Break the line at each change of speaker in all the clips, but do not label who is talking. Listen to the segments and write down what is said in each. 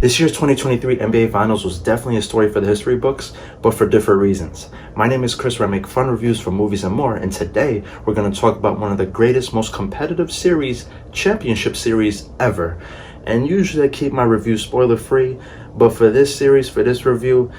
This year's 2023 NBA Finals was definitely a story for the history books, but for different reasons. My name is Chris, where I make fun reviews for movies and more, and today we're going to talk about one of the greatest, most competitive series, championship series ever. And usually I keep my reviews spoiler free, but for this series, for this review,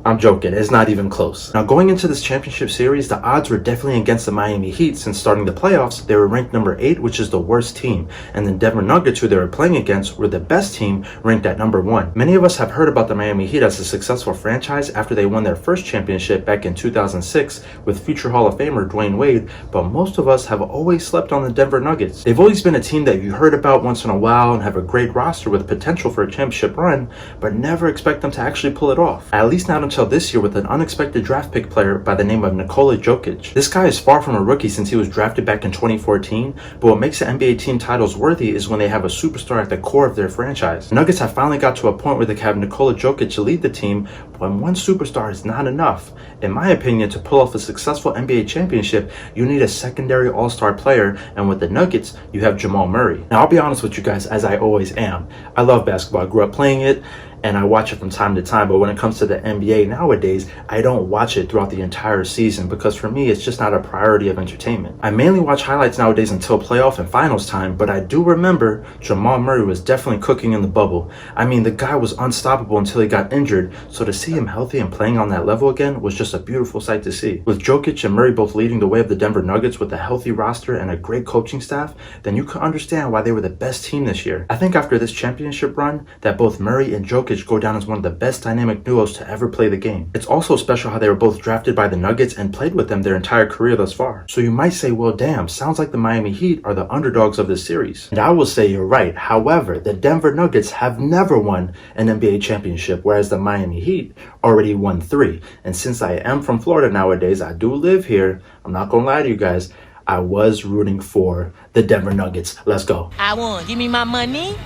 I'm joking, it's not even close. Now, going into this championship series, the odds were definitely against the Miami Heat since starting the playoffs. They were ranked number 8, which is the worst team, and the Denver Nuggets, who they were playing against, were the best team, ranked at number 1. Many of us have heard about the Miami Heat as a successful franchise after they won their first championship back in 2006 with future Hall of Famer Dwayne Wade, but most of us have always slept on the Denver Nuggets. They've always been a team that you heard about once in a while and have a great roster with potential for a championship run, but never expect them to actually pull it off. At least not until this year with an unexpected draft pick player by the name of Nikola Jokic. This guy is far from a rookie since he was drafted back in 2014, but what makes the NBA team titles worthy is when they have a superstar at the core of their franchise. The Nuggets have finally got to a point where they can have Nikola Jokic lead the team, but one superstar is not enough. In my opinion, to pull off a successful NBA championship, you need a secondary all-star player, and with the Nuggets, you have Jamal Murray. Now, I'll be honest with you guys, as I always am. I love basketball. I grew up playing it, and I watch it from time to time, but when it comes to the NBA nowadays, I don't watch it throughout the entire season because for me, it's just not a priority of entertainment. I mainly watch highlights nowadays until playoff and finals time, but I do remember Jamal Murray was definitely cooking in the bubble. The guy was unstoppable until he got injured, so to see him healthy and playing on that level again was just a beautiful sight to see. With Jokic and Murray both leading the way of the Denver Nuggets with a healthy roster and a great coaching staff, then you can understand why they were the best team this year. I think after this championship run, that both Murray and Jokic go down as one of the best dynamic duos to ever play the game. It's also special how they were both drafted by the Nuggets and played with them their entire career thus far. So you might say, well damn, sounds like the Miami Heat are the underdogs of this series. And I will say you're right. However, the Denver Nuggets have never won an NBA championship, whereas the Miami Heat already won 3. And since I am from Florida nowadays, I do live here, I'm not gonna lie to you guys, I was rooting for the Denver Nuggets. Let's go.
I won. Give me my money.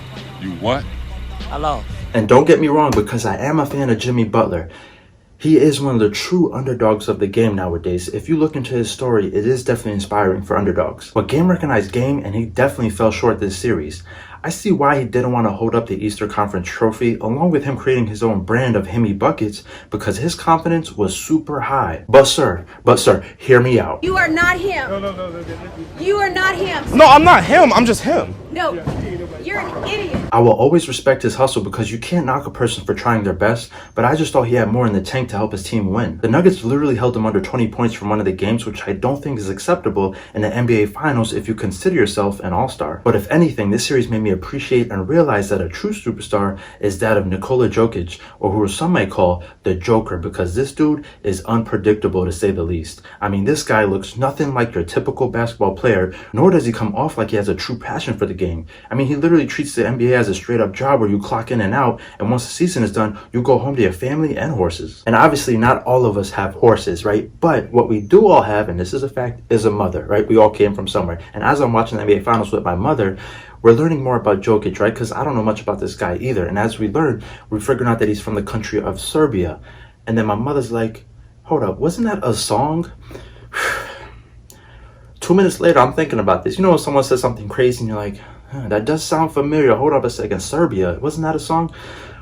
You what?
Hello.
And don't get me wrong, because I am a fan of Jimmy Butler. He is one of the true underdogs of the game nowadays. If you look into his story, it is definitely inspiring for underdogs. But game recognized game, and he definitely fell short this series. I see why he didn't want to hold up the Eastern Conference trophy, along with him creating his own brand of Himmy Buckets, because his confidence was super high. But sir, hear me out.
You are not him.
No.
You are not him.
No, I'm not him. I'm just him.
No, you're an idiot.
I will always respect his hustle because you can't knock a person for trying their best, but I just thought he had more in the tank to help his team win. The Nuggets literally held him under 20 points from one of the games, which I don't think is acceptable in the NBA Finals if you consider yourself an all-star. But if anything, this series made me appreciate and realize that a true superstar is that of Nikola Jokic, or who some may call the Joker, because this dude is unpredictable to say the least. This guy looks nothing like your typical basketball player, nor does he come off like he has a true passion for the game. He literally treats the NBA as a straight up job where you clock in and out, and once the season is done, you go home to your family and horses. And obviously not all of us have horses, right? But what we do all have, and this is a fact, is a mother, right? We all came from somewhere. And as I'm watching the NBA Finals with my mother, we're learning more about Jokic, right? Because I don't know much about this guy either. And as we learn, we're figuring out that he's from the country of Serbia. And then my mother's like, hold up, wasn't that a song? 2 minutes later, I'm thinking about this. You know when someone says something crazy and you're like, that does sound familiar. Hold up a second. Serbia, wasn't that a song?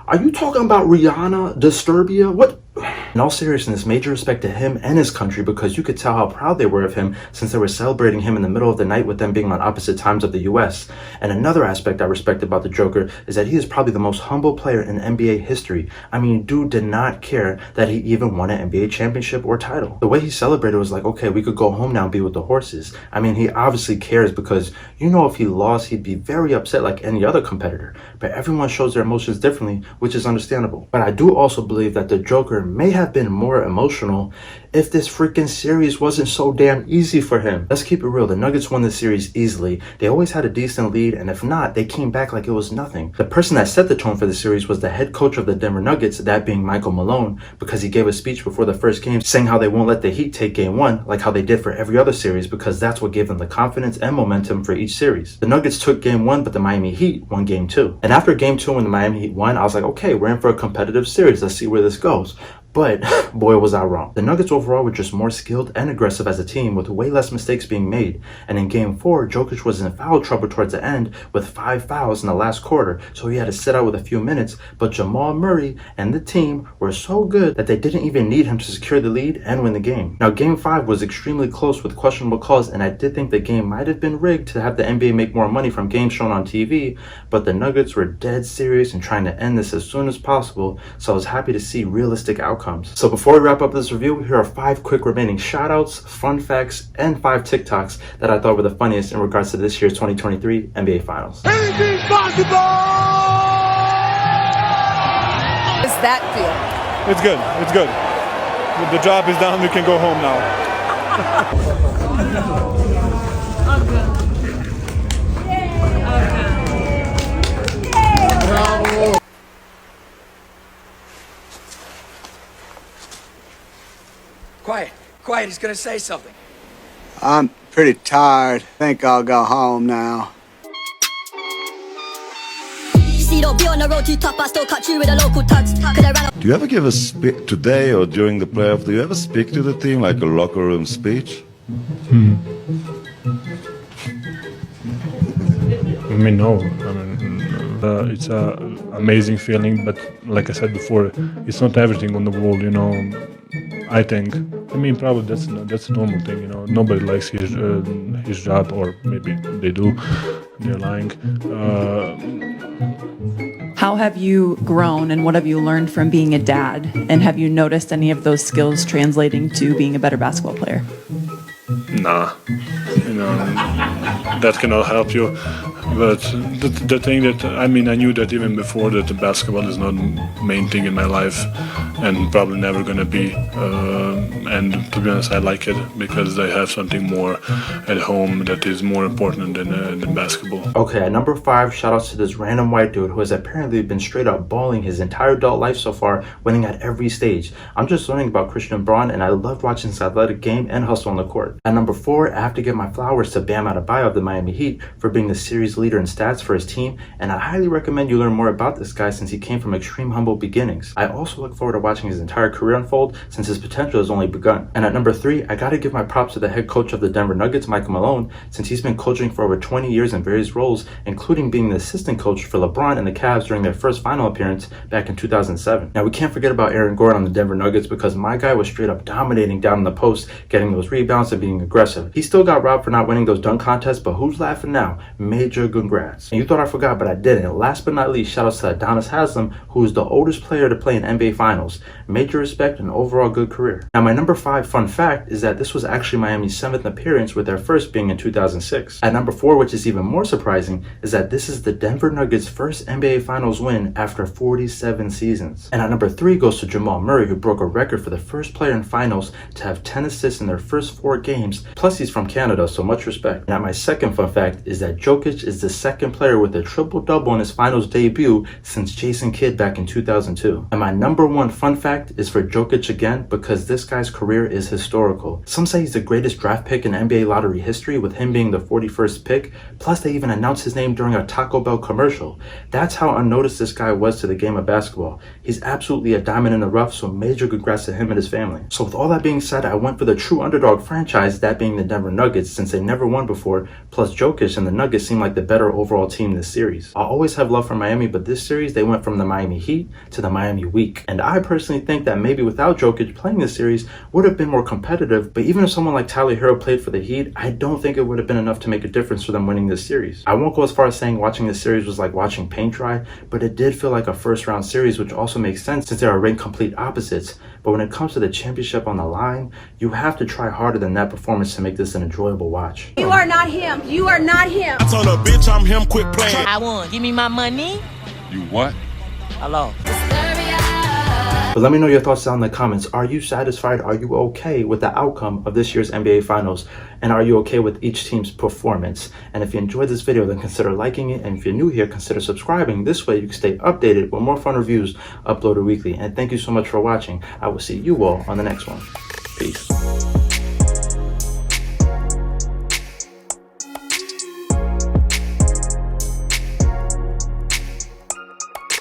Are you talking about Rihanna, Disturbia? What? In all seriousness, major respect to him and his country, because you could tell how proud they were of him since they were celebrating him in the middle of the night with them being on opposite times of the US. And another aspect I respect about the Joker is that he is probably the most humble player in NBA history. Dude did not care that he even won an NBA championship or title. The way he celebrated was like, okay, we could go home now and be with the horses. He obviously cares because, if he lost, he'd be very upset like any other competitor. But everyone shows their emotions differently, which is understandable. But I do also believe that the Joker may have been more emotional if this freaking series wasn't so damn easy for him. Let's keep it real. The Nuggets won this series easily. They always had a decent lead, and if not, they came back like it was nothing. The person that set the tone for the series was the head coach of the Denver Nuggets, that being Michael Malone, because he gave a speech before the first game saying how they won't let the Heat take game 1 like how they did for every other series, because that's what gave them the confidence and momentum for each series. The Nuggets took game 1, but the Miami Heat won game 2. And after game 2, when the Miami Heat won, I was like, okay, we're in for a competitive series. Let's see where this goes. But boy was I wrong. The Nuggets overall were just more skilled and aggressive as a team with way less mistakes being made. And in game 4, Jokic was in foul trouble towards the end with 5 fouls in the last quarter, so he had to sit out with a few minutes. But Jamal Murray and the team were so good that they didn't even need him to secure the lead and win the game. Now game 5 was extremely close with questionable calls, and I did think the game might have been rigged to have the NBA make more money from games shown on TV, but the Nuggets were dead serious and trying to end this as soon as possible, so I was happy to see realistic outcomes. So before we wrap up this review, here are 5 quick remaining shoutouts, fun facts, and 5 TikToks that I thought were the funniest in regards to this year's 2023 NBA Finals.
Anything's possible!
How does that feel?
It's good. It's good. The job is done. We can go home now.
Quiet, he's gonna say something.
I'm pretty tired. Think I'll go home now.
Do you ever give a speech today or during the playoff? Do you ever speak to the team like a locker room speech?
I mean, no. I mean, it's an amazing feeling, but like I said before, it's not everything on the wall, you know. I think. I mean, probably that's a normal thing, you know. Nobody likes his job, or maybe they do. They're lying.
How have you grown, and what have you learned from being a dad? And have you noticed any of those skills translating to being a better basketball player?
Nah, you know, that cannot help you. But the thing that, I mean, I knew that even before that the basketball is not the main thing in my life, and probably never gonna be. And to be honest, I like it because I have something more at home that is more important than basketball.
Okay, at number 5, shoutouts to this random white dude who has apparently been straight up balling his entire adult life so far, winning at every stage. I'm just learning about Christian Braun, and I loved watching his athletic game and hustle on the court. At number 4, I have to give my flowers to Bam Adebayo of the Miami Heat for being the series leader in stats for his team, and I highly recommend you learn more about this guy since he came from extreme humble beginnings. I also look forward to watching his entire career unfold since his potential has only begun. And at number 3, I gotta give my props to the head coach of the Denver Nuggets, Michael Malone, since he's been coaching for over 20 years in various roles, including being the assistant coach for LeBron and the Cavs during their first final appearance back in 2007. Now we can't forget about Aaron Gordon on the Denver Nuggets because my guy was straight up dominating down in the post, getting those rebounds and being aggressive. He still got robbed for not winning those dunk contests, but who's laughing now? Major congrats. And you thought I forgot, but I didn't. Last but not least, shoutouts to Adonis Haslam, who is the oldest player to play in NBA Finals. Major respect and overall good career. Now my number 5 fun fact is that this was actually Miami's 7th appearance, with their first being in 2006. At number 4, which is even more surprising, is that this is the Denver Nuggets' first NBA Finals win after 47 seasons. And at number 3 goes to Jamal Murray, who broke a record for the first player in finals to have 10 assists in their first 4 games, plus he's from Canada, so much respect. And my second fun fact is that Jokic is the second player with a triple-double in his finals debut since Jason Kidd back in 2002. And my number 1 fun fact is for Jokic again, because this guy's career is historical. Some say he's the greatest draft pick in NBA lottery history, with him being the 41st pick, plus they even announced his name during a Taco Bell commercial. That's how unnoticed this guy was to the game of basketball. He's absolutely a diamond in the rough, so major congrats to him and his family. So with all that being said, I went for the true underdog franchise, that being the Denver Nuggets, since they never won before, plus Jokic and the Nuggets seem like the better overall team this series. I always have love for Miami, but this series they went from the Miami Heat to the Miami Weak. And I personally think that maybe without Jokic playing this series would have been more competitive, but even if someone like Tyler Hero played for the Heat, I don't think it would have been enough to make a difference for them winning this series. I won't go as far as saying watching this series was like watching paint dry, but it did feel like a first round series, which also makes sense since they are ranked complete opposites. But when it comes to the championship on the line, you have to try harder than that performance to make this an enjoyable watch.
You are not him. You are not him.
I told her, bitch, I'm him, quit playing.
I won. Give me my money.
You what?
Hello.
But let me know your thoughts down in the comments. Are you satisfied? Are you okay with the outcome of this year's NBA Finals? And are you okay with each team's performance? And if you enjoyed this video, then consider liking it. And if you're new here, consider subscribing. This way you can stay updated with more fun reviews uploaded weekly. And thank you so much for watching. I will see you all on the next one. Peace.